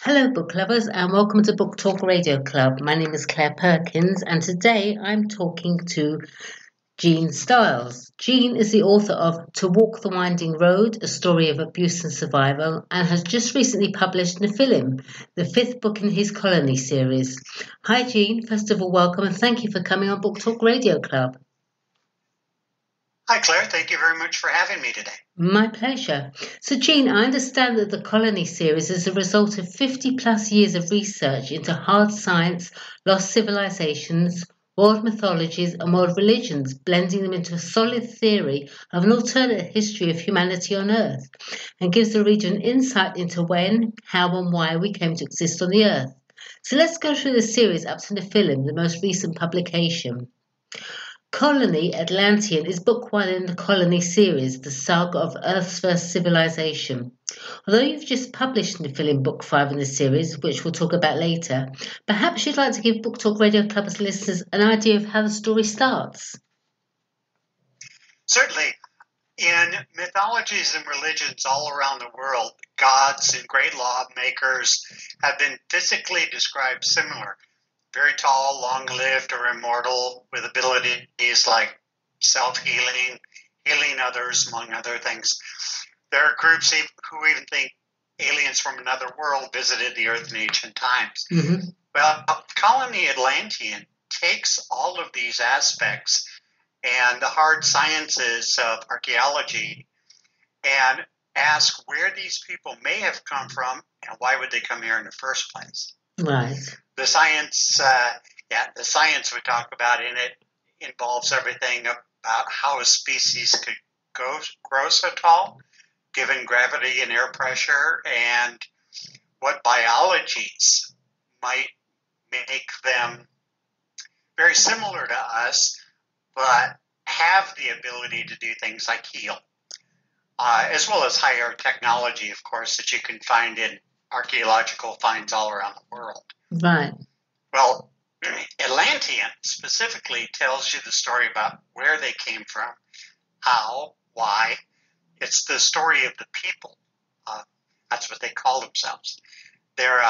Hello, book lovers, and welcome to Book Talk Radio Club. My name is Claire Perkins, and today I'm talking to Jean Stiles. Jean is the author of To Walk the Winding Road, a story of abuse and survival, and has just recently published Nephilim, the fifth book in his Colony series. Hi, Jean. First of all, welcome, and thank you for coming on Book Talk Radio Club. Hi, Claire. Thank you very much for having me today. My pleasure. So, Jean, I understand that the Colony series is a result of 50 plus years of research into hard science, lost civilizations, world mythologies, and world religions, blending them into a solid theory of an alternate history of humanity on Earth, and gives the reader an insight into when, how, and why we came to exist on the Earth. So, let's go through the series up to Nephilim, the most recent publication. Colony Atlantean is book one in the Colony series, the saga of Earth's first civilization. Although you've just published Nephilim book 5 in the series, which we'll talk about later, perhaps you'd like to give Book Talk Radio Club's listeners an idea of how the story starts. Certainly, in mythologies and religions all around the world, gods and great lawmakers have been physically described similar. Very tall, long-lived, or immortal, with abilities like self-healing, healing others, among other things. There are groups who even think aliens from another world visited the Earth in ancient times. Mm-hmm. Well, Colony Atlantean takes all of these aspects and the hard sciences of archaeology and asks where these people may have come from and why would they come here in the first place. Right. The science we talk about in it involves everything about how a species could grow so tall, given gravity and air pressure, and what biologies might make them very similar to us, but have the ability to do things like heal, as well as higher technology, of course, that you can find in archaeological finds all around the world. Right. Well, Atlantean specifically tells you the story about where they came from, how, why. It's the story of the people. That's what they call themselves. They're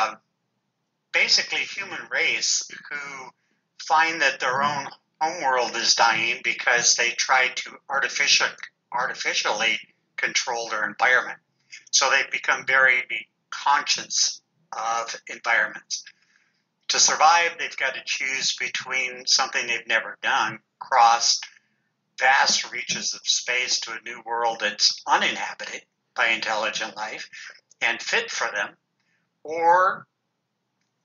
basically human race who find that their own homeworld is dying because they try to artificially control their environment. So they become very conscious of environments. To survive, they've got to choose between something they've never done, cross vast reaches of space to a new world that's uninhabited by intelligent life and fit for them, or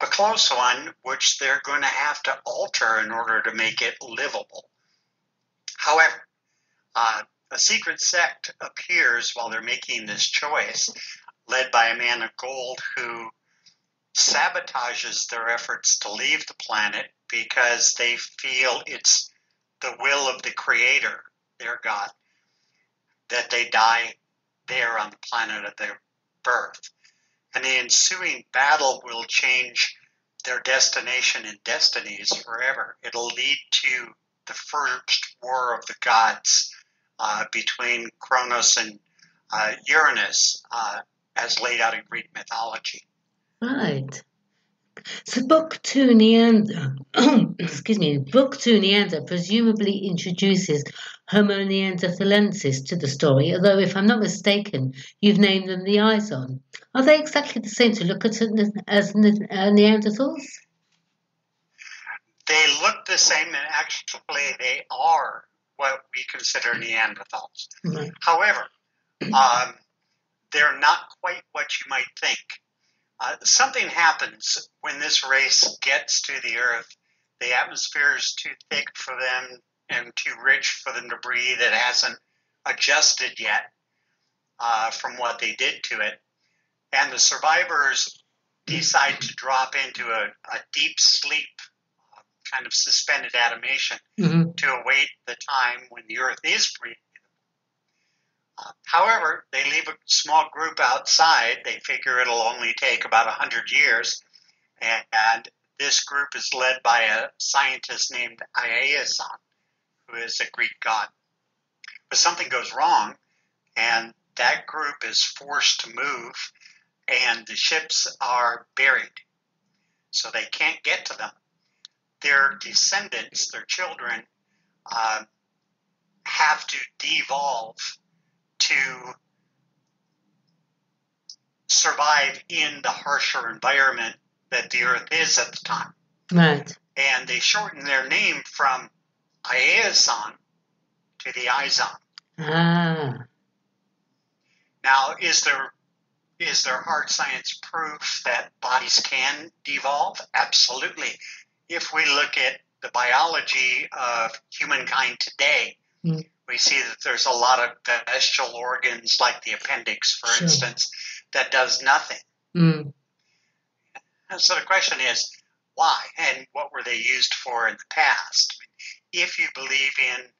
a close one which they're going to have to alter in order to make it livable. However, a secret sect appears while they're making this choice, led by a man of gold who sabotages their efforts to leave the planet because they feel it's the will of the Creator, their God, that they die there on the planet of their birth. And the ensuing battle will change their destination and destinies forever. It'll lead to the first war of the gods between Kronos and Uranus, as laid out in Greek mythology. Right. So Book 2 Neander, Book 2 Neander presumably introduces Homo neanderthalensis to the story, although if I'm not mistaken, you've named them the Izon. Are they exactly the same to look at as Neanderthals? They look the same, and actually they are what we consider Neanderthals. Right. However, they're not quite what you might think. Something happens when this race gets to the Earth. The atmosphere is too thick for them and too rich for them to breathe. It hasn't adjusted yet from what they did to it. And the survivors decide to drop into a deep sleep, kind of suspended animation, to await the time when the Earth is breathable. However, they leave a small group outside. They figure it'll only take about 100 years. And this group is led by a scientist named Iason, who is a Greek god. But something goes wrong, and that group is forced to move and the ships are buried, so they can't get to them. Their descendants, their children, have to devolve to survive in the harsher environment that the Earth is at the time. Right. And they shorten their name from Iazon to the Izon. Ah. Now, is there hard science proof that bodies can devolve? Absolutely. If we look at the biology of humankind today, we see that there's a lot of bestial organs, like the appendix, for instance, that does nothing. And so the question is, why? And what were they used for in the past? If you believe in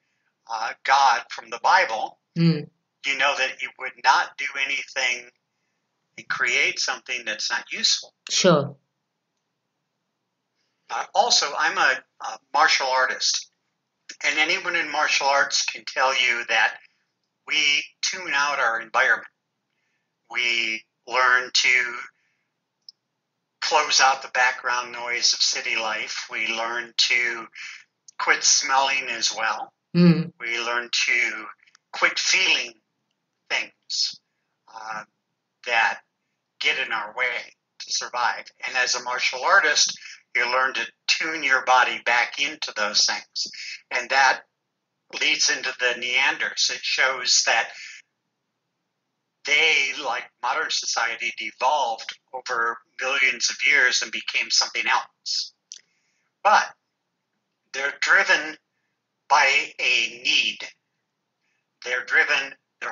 God from the Bible, you know that he would not do anything and create something that's not useful. Sure. Also, I'm a martial artist, and anyone in martial arts can tell you that we tune out our environment. We learn to close out the background noise of city life. We learn to quit smelling as well. We learn to quit feeling things that get in our way to survive. And as a martial artist, you learn to tune your body back into those things. And that leads into the Neanders. It shows that they, like modern society, devolved over millions of years and became something else. But they're driven by a need. Their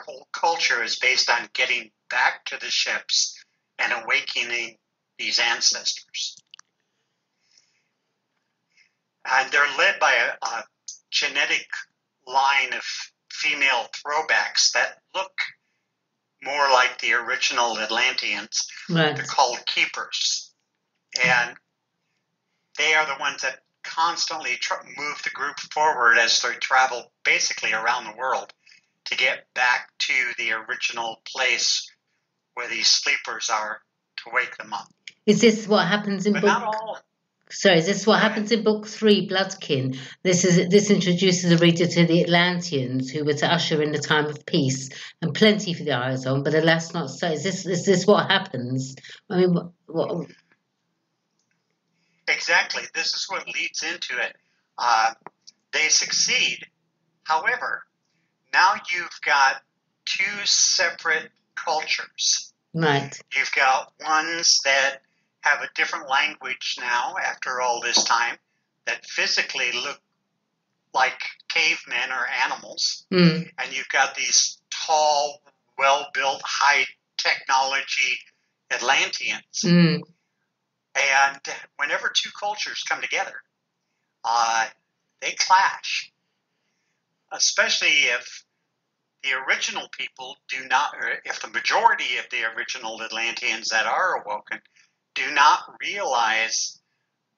whole culture is based on getting back to the ships and awakening these ancestors. And they're led by a genetic line of female throwbacks that look more like the original Atlanteans. Right. They're called keepers. And they are the ones that constantly move the group forward as they travel basically around the world to get back to the original place where these sleepers are to wake them up. Is this what happens in But book? not all. Sorry, is this what happens in book 3, Bloodkin? This introduces the reader to the Atlanteans, who were to usher in the time of peace and plenty for the Izon, but alas not so. Is this what happens? I mean, what? Exactly. This is what leads into it. They succeed. However, now you've got two separate cultures. Right. You've got ones that have a different language now after all this time that physically look like cavemen or animals. And you've got these tall, well-built, high-technology Atlanteans. And whenever two cultures come together, they clash. Especially if the original people do not, or if the majority of the original Atlanteans that are awoken do not realize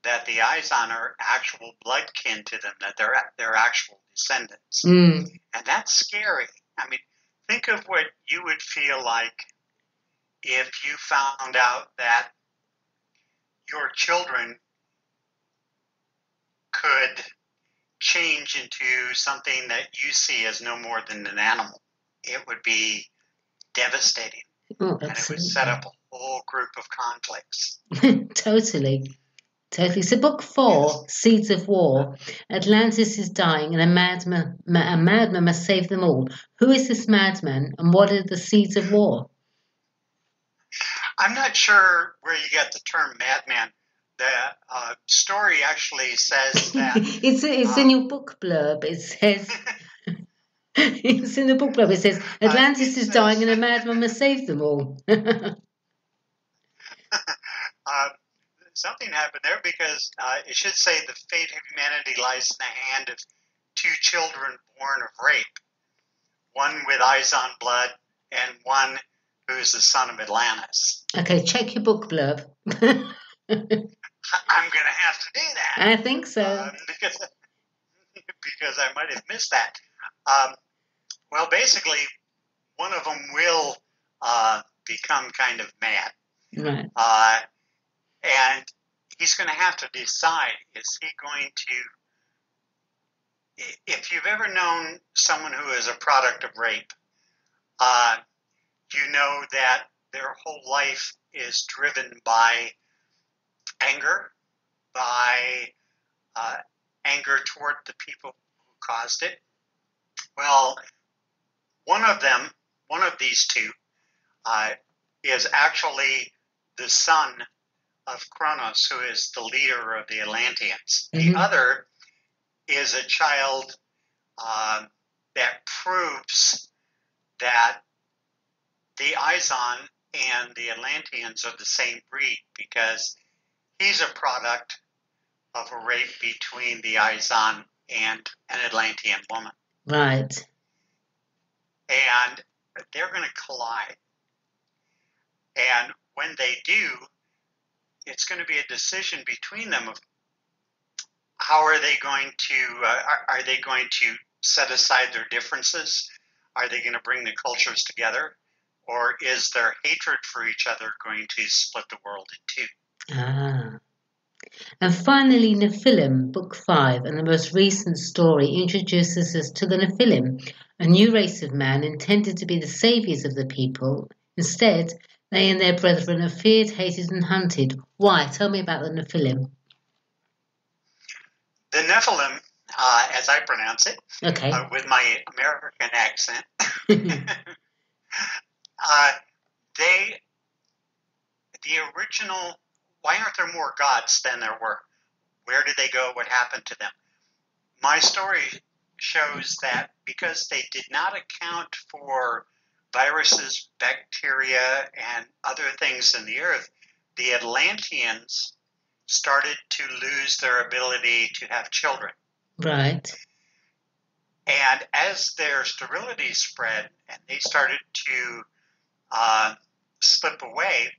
that the Izon are actual blood kin to them, that they're actual descendants. And that's scary. I mean, think of what you would feel like if you found out that your children could change into something that you see as no more than an animal. It would be devastating. Oh, and it would set up a whole group of conflicts. Totally. So book 4, Seeds of War. Atlantis is dying and a madman must save them all. Who is this madman and what are the seeds of war? I'm not sure where you get the term madman. The story actually says that... it's in your book blurb. It says... It's in the book blurb. It says, Atlantis is dying and a madman must save them all. Something happened there because it should say the fate of humanity lies in the hand of two children born of rape. One with Izon blood and one who is the son of Atlantis. Okay, check your book blurb. I'm going to have to do that. I think so. Because I might have missed that. Well, basically, one of them will become kind of mad. Right. And he's going to have to decide, is he going to, if you've ever known someone who is a product of rape, you know that their whole life is driven by anger, by anger toward the people who caused it. Well, one of these two, is actually the son of Kronos, who is the leader of the Atlanteans. Mm-hmm. The other is a child that proves that the Izon and the Atlanteans are the same breed, because he's a product of a rape between the Izon and an Atlantean woman. Right. And they're going to collide. And when they do, it's going to be a decision between them of how are they going to set aside their differences? Are they going to bring the cultures together? Or is their hatred for each other going to split the world in two? Ah. And finally, Nephilim, Book 5, and the most recent story introduces us to the Nephilim, a new race of man intended to be the saviours of the people. Instead, they and their brethren are feared, hated, and hunted. Why? Tell me about the Nephilim. The Nephilim, as I pronounce it, Okay. with my American accent, the original, why aren't there more gods than there were? Where did they go? What happened to them? My story shows that because they did not account for viruses, bacteria, and other things in the earth, the Atlanteans started to lose their ability to have children. Right. And as their sterility spread and they started to slip away,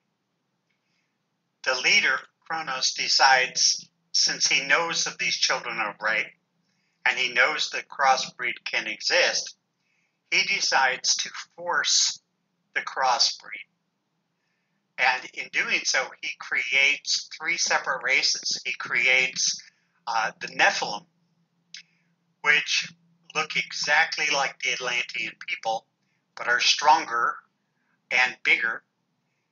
the leader, Kronos, decides, since he knows of these children of rape and he knows that crossbreed can exist, he decides to force the crossbreed. And in doing so, he creates three separate races. He creates the Nephilim, which look exactly like the Atlantean people, but are stronger and bigger.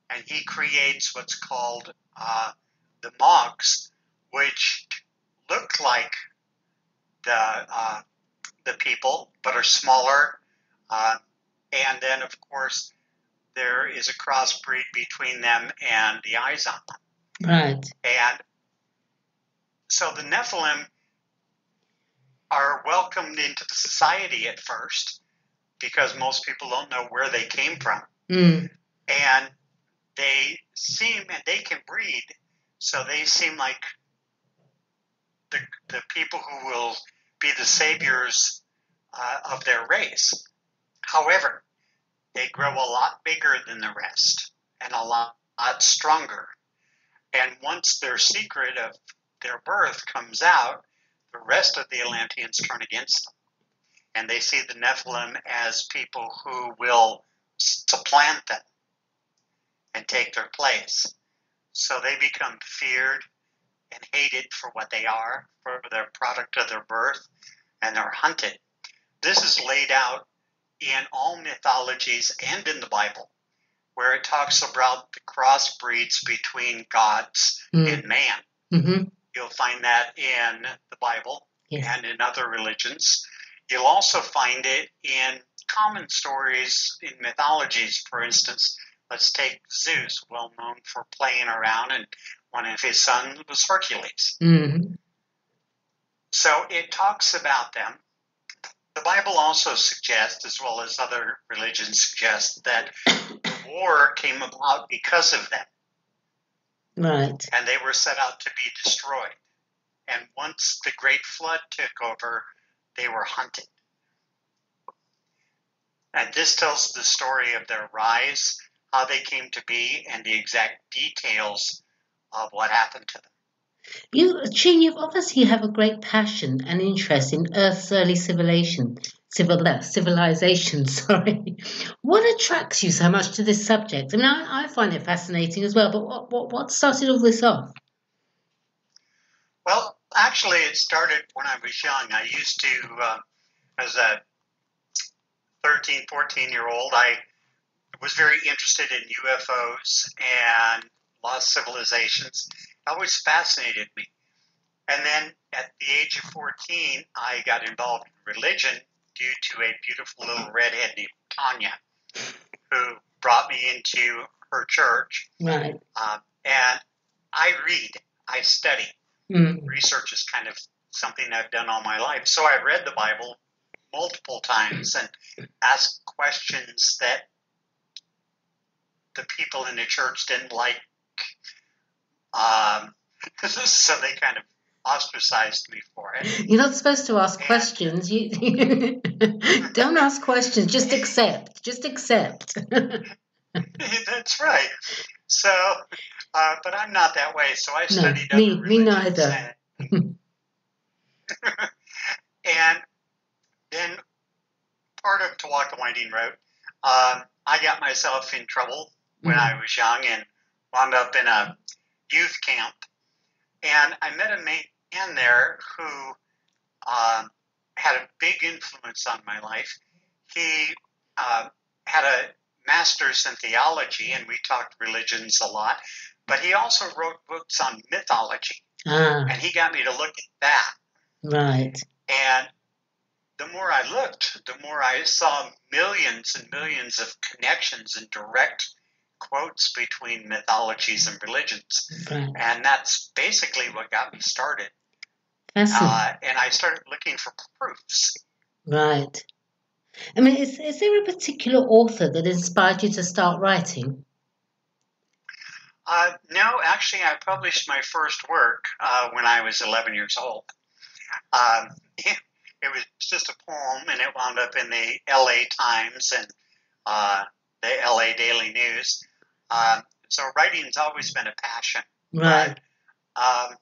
And he creates what's called the Mogs, which look like the people, but are smaller. And then, of course, there is a crossbreed between them and the Izon. Right. And so the Nephilim are welcomed into the society at first because most people don't know where they came from. Mm. And they can breed, so they seem like the people who will be the saviors of their race. However, they grow a lot bigger than the rest and a lot stronger. And once their secret of their birth comes out, the rest of the Atlanteans turn against them. And they see the Nephilim as people who will supplant them and take their place. So they become feared and hated for what they are, for their product of their birth, and they're hunted. This is laid out in all mythologies and in the Bible, where it talks about the crossbreeds between gods and man. Mm-hmm. You'll find that in the Bible Yes. and in other religions. You'll also find it in common stories in mythologies. For instance, let's take Zeus, well known for playing around, and one of his sons was Hercules. Mm-hmm. So it talks about them. The Bible also suggests, as well as other religions suggest, that the war came about because of them. Right. And they were set out to be destroyed. And once the Great Flood took over, they were hunted. And this tells the story of their rise, how they came to be, and the exact details of what happened to them. You obviously have a great passion and interest in Earth's early civilization. civilization. Sorry. What attracts you so much to this subject? I mean, I find it fascinating as well. But what started all this off? Well, actually, it started when I was young. I used to, as a 13, 14-year-old, I was very interested in UFOs and lost civilizations. It always fascinated me. And then at the age of 14, I got involved in religion due to a beautiful little redhead named Tanya, who brought me into her church. Right. And I read, I study. Research is kind of something I've done all my life. So I read the Bible multiple times and asked questions that the people in the church didn't like. So they kind of ostracized me for it. You're not supposed to ask questions. You don't ask questions. Just accept. Just accept. That's right. So, but I'm not that way. So I studied me other religions. neither. And then part of To Walk the Winding Road, I got myself in trouble when I was young and wound up in a youth camp. And I met a man there who had a big influence on my life. He had a master's in theology, and we talked religions a lot. But he also wrote books on mythology. And he got me to look at that. Right. And the more I looked, the more I saw millions and millions of connections and direct quotes between mythologies and religions. Right. And that's basically what got me started. And I started looking for proofs. Right. I mean, is there a particular author that inspired you to start writing? No, actually, I published my first work when I was 11 years old. It was just a poem, and it wound up in the L.A. Times and the L.A. Daily News. So writing's always been a passion. Right. But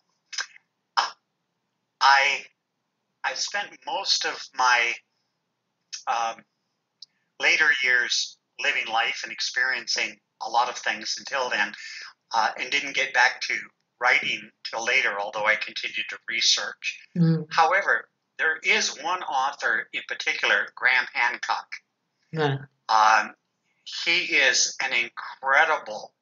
I spent most of my later years living life and experiencing a lot of things until then, and didn't get back to writing till later, although I continued to research. However, there is one author in particular, Graham Hancock. Right. He is an incredible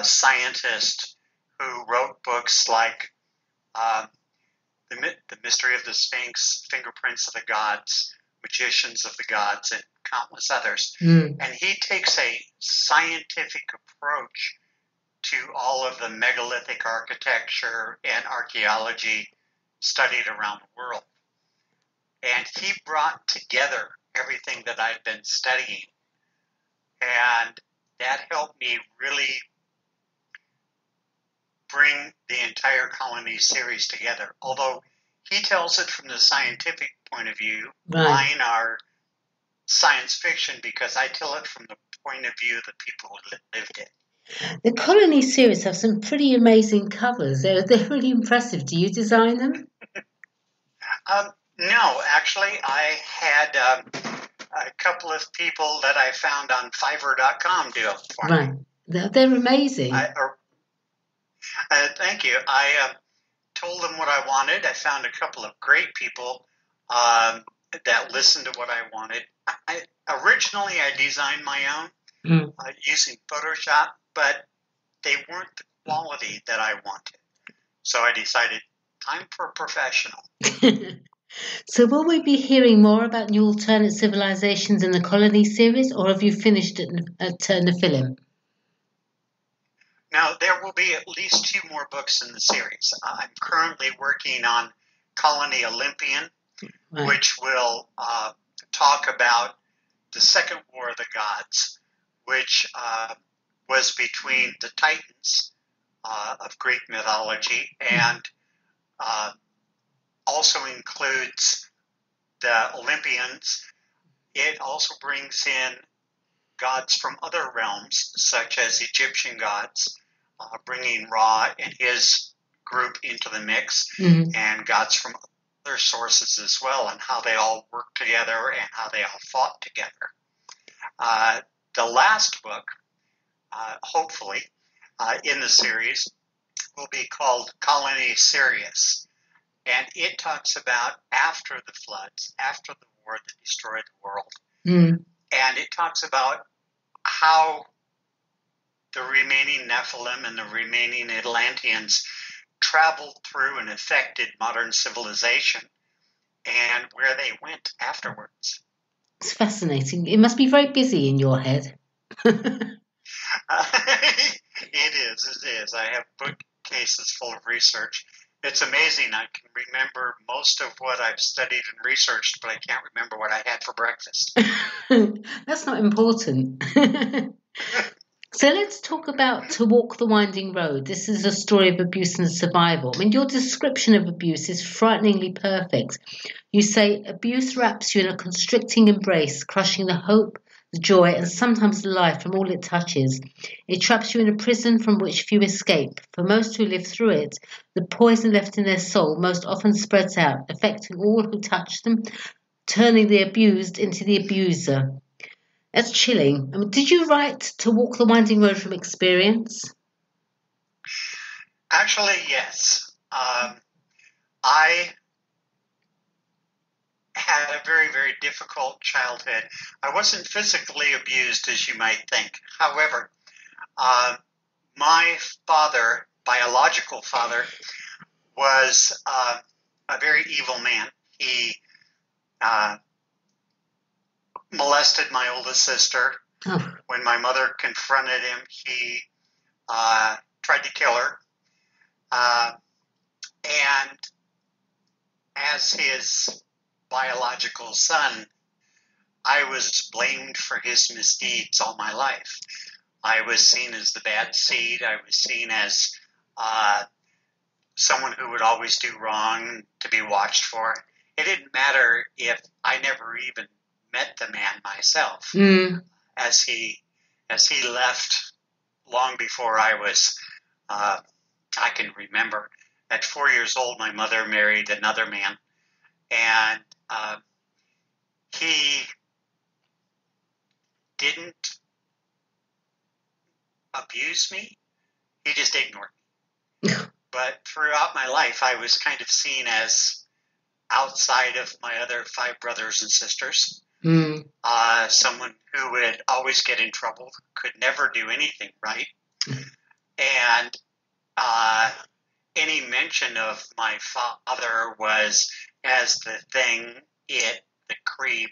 scientist who wrote books like The Mystery of the Sphinx, Fingerprints of the Gods, Magicians of the Gods, and countless others. And he takes a scientific approach to all of the megalithic architecture and archaeology studied around the world. And he brought together everything that I'd been studying. And that helped me really bring the entire Colony series together. Although he tells it from the scientific point of view, mine are science fiction because I tell it from the point of view of the people who lived it. The Colony series have some pretty amazing covers. They're really impressive. Do you design them? No, actually, I had a couple of people that I found on Fiverr.com do it for me. They're amazing. Thank you. I told them what I wanted. I found a couple of great people that listened to what I wanted. Originally, I designed my own using Photoshop, but they weren't the quality that I wanted. So I decided, time for a professional. So will we be hearing more about new alternate civilizations in the Colony series, or have you finished at the film? Now, there will be at least 2 more books in the series. I'm currently working on Colony Olympian, which will talk about the Second War of the Gods, which was between the Titans of Greek mythology and also includes the Olympians. It also brings in gods from other realms, such as Egyptian gods, bringing Ra and his group into the mix, and gods from sources as well, and how they all worked together and how they all fought together. The last book, hopefully, in the series will be called Colony Sirius. And it talks about after the floods, after the war that destroyed the world. Mm. And it talks about how the remaining Nephilim and the remaining Atlanteans traveled through and affected modern civilization and where they went afterwards. It's fascinating. It must be very busy in your head. It is. I have bookcases full of research. It's amazing. I can remember most of what I've studied and researched, but I can't remember what I had for breakfast. That's not important. So let's talk about To Walk the Winding Road. This is a story of abuse and survival. I mean, your description of abuse is frighteningly perfect. You say abuse wraps you in a constricting embrace, crushing the hope, the joy, and sometimes the life from all it touches. It traps you in a prison from which few escape. For most who live through it, the poison left in their soul most often spreads out, affecting all who touch them, turning the abused into the abuser. That's chilling. I mean, did you write To Walk the Winding Road from experience? Actually, yes. I had a very, very difficult childhood. I wasn't physically abused, as you might think. However, my father, biological father, was a very evil man. He molested my oldest sister. Oh. When my mother confronted him, he tried to kill her. And as his biological son, I was blamed for his misdeeds all my life. I was seen as the bad seed. I was seen as someone who would always do wrong, to be watched for. It didn't matter if I never even met the man myself, as he left long before I was, I can remember. At 4 years old, my mother married another man, and he didn't abuse me. He just ignored me. But throughout my life, I was kind of seen as outside of my other 5 brothers and sisters. Someone who would always get in trouble, could never do anything right. And any mention of my father was as the thing, the creep,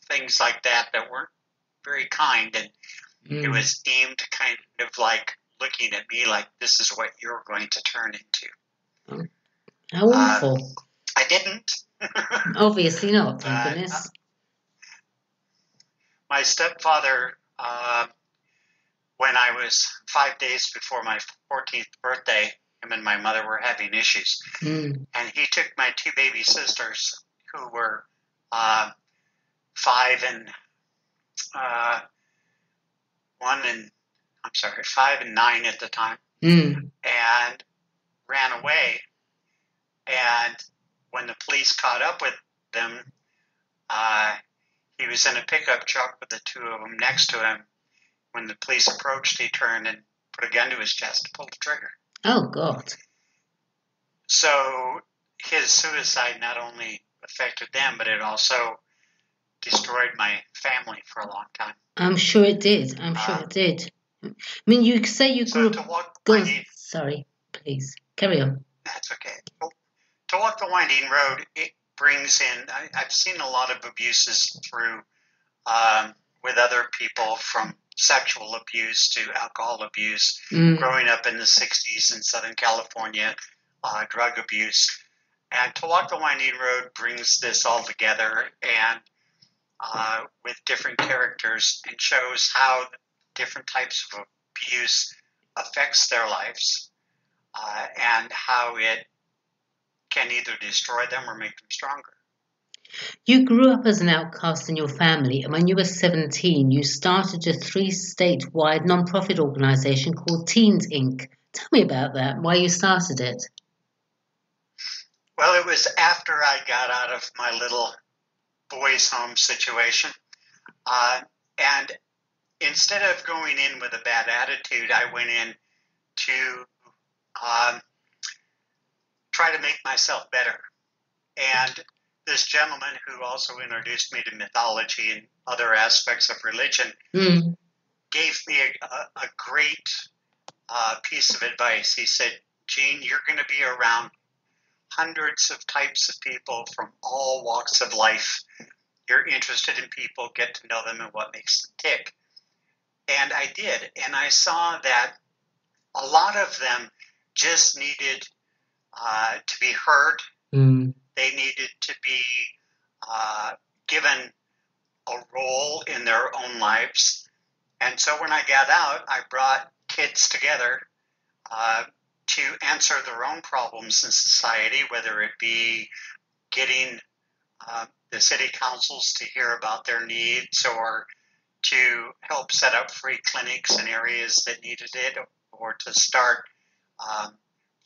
things like that weren't very kind. And it was aimed kind of like looking at me like, this is what you're going to turn into. How awful. I didn't. Obviously not, thank goodness. My stepfather, when I was 5 days before my 14th birthday, him and my mother were having issues. And he took my 2 baby sisters, who were 5 and 9 at the time, and ran away. And when the police caught up with them, he was in a pickup truck with the 2 of them next to him. When the police approached, he turned and put a gun to his chest and pulled the trigger. Oh, God. So his suicide not only affected them, but it also destroyed my family for a long time. I'm sure it did. I mean, you say you grew up... Sorry, please. Carry on. That's okay. To Walk the Winding Road, it brings in... I've seen a lot of abuses through with other people, from sexual abuse to alcohol abuse, growing up in the 60s in Southern California, drug abuse. And To Walk the Winding Road brings this all together, and with different characters, and shows how different types of abuse affects their lives, and how it can either destroy them or make them stronger. You grew up as an outcast in your family, and when you were 17, you started a 3-statewide non-profit organization called Teens Inc. Tell me about that, why you started it. Well, it was after I got out of my little boys' home situation. And instead of going in with a bad attitude, I went in to try to make myself better. And this gentleman who also introduced me to mythology and other aspects of religion gave me a great piece of advice. He said, Gene, you're going to be around hundreds of types of people from all walks of life. You're interested in people, get to know them and what makes them tick. And I did. And I saw that a lot of them just needed to be heard. They needed to be given a role in their own lives. And so when I got out, I brought kids together to answer their own problems in society, whether it be getting the city councils to hear about their needs, or to help set up free clinics in areas that needed it, or to start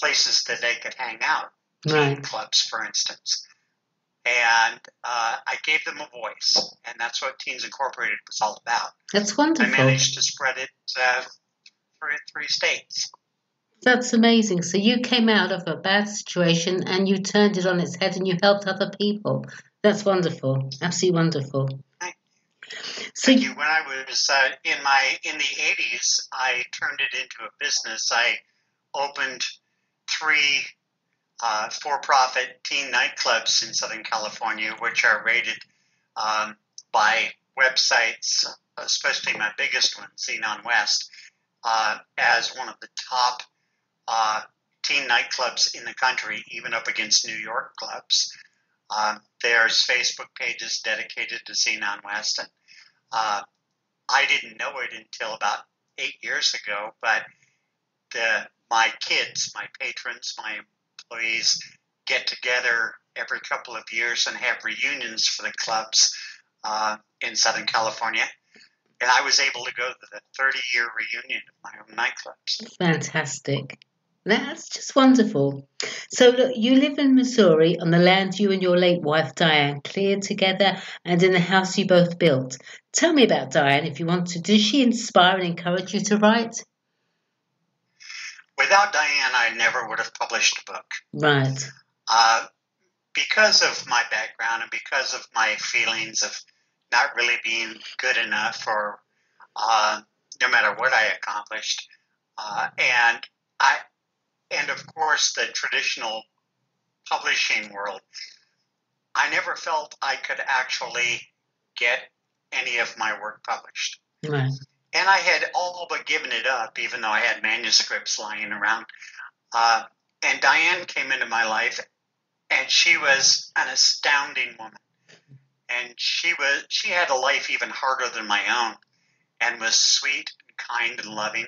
places that they could hang out, teen clubs, for instance. And I gave them a voice, and that's what Teens Incorporated was all about. That's wonderful. I managed to spread it through 3 states. That's amazing. So you came out of a bad situation and you turned it on its head and you helped other people. That's wonderful. Absolutely wonderful. Thank you. When I was in the 80s, I turned it into a business. I opened 3 for-profit teen nightclubs in Southern California, which are rated by websites, especially my biggest one, Xenon West, as one of the top teen nightclubs in the country, even up against New York clubs. There's Facebook pages dedicated to Xenon West, and I didn't know it until about 8 years ago, but my kids, my patrons, my employees get together every couple of years and have reunions for the clubs in Southern California. And I was able to go to the 30-year reunion of my own nightclubs. Fantastic. That's just wonderful. So look, you live in Missouri on the land you and your late wife Diane cleared together and in the house you both built. Tell me about Diane if you want to. Did she inspire and encourage you to write? Without Diane, I never would have published a book. Right. Because of my background and because of my feelings of not really being good enough, or no matter what I accomplished, and of course the traditional publishing world, I never felt I could actually get any of my work published. Right. And I had all but given it up, even though I had manuscripts lying around. And Diane came into my life, and she was an astounding woman. And she had a life even harder than my own, and was sweet and kind and loving.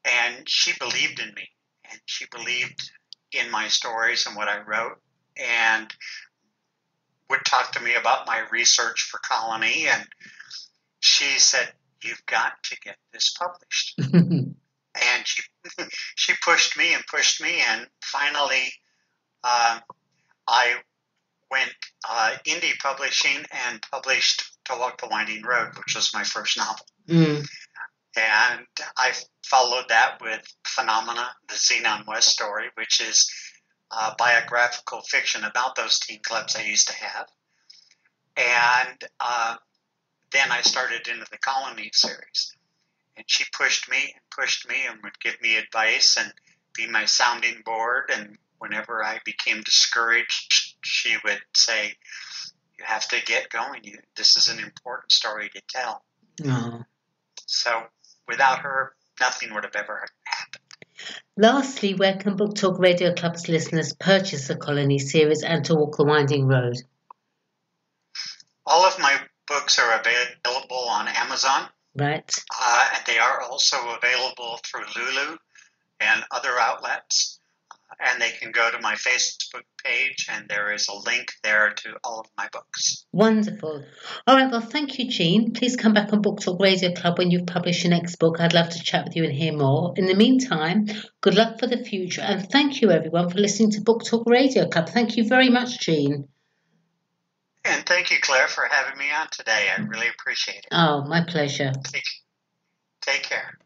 And she believed in me, and she believed in my stories and what I wrote, and would talk to me about my research for Colony. And she said, "You've got to get this published." And she pushed me, and finally I went indie publishing and published To Walk the Winding Road, which was my first novel. And I followed that with Phenomena, the Xenon West story, which is biographical fiction about those teen clubs I used to have. And then I started into the Colony series. And she pushed me and would give me advice and be my sounding board. And whenever I became discouraged, she would say, "You have to get going. This is an important story to tell." Oh. So without her, nothing would have ever happened. Lastly, where can Book Talk Radio Club's listeners purchase the Colony series and To Walk the Winding Road? All of my books are available on Amazon. Right. And they are also available through Lulu and other outlets. And they can go to my Facebook page, and there is a link there to all of my books. Wonderful. All right, well, thank you, Jean. Please come back on Book Talk Radio Club when you've published your next book. I'd love to chat with you and hear more. In the meantime, good luck for the future, and thank you, everyone, for listening to Book Talk Radio Club. Thank you very much, Jean. And thank you, Claire, for having me on today. I really appreciate it. Oh, my pleasure. Take care.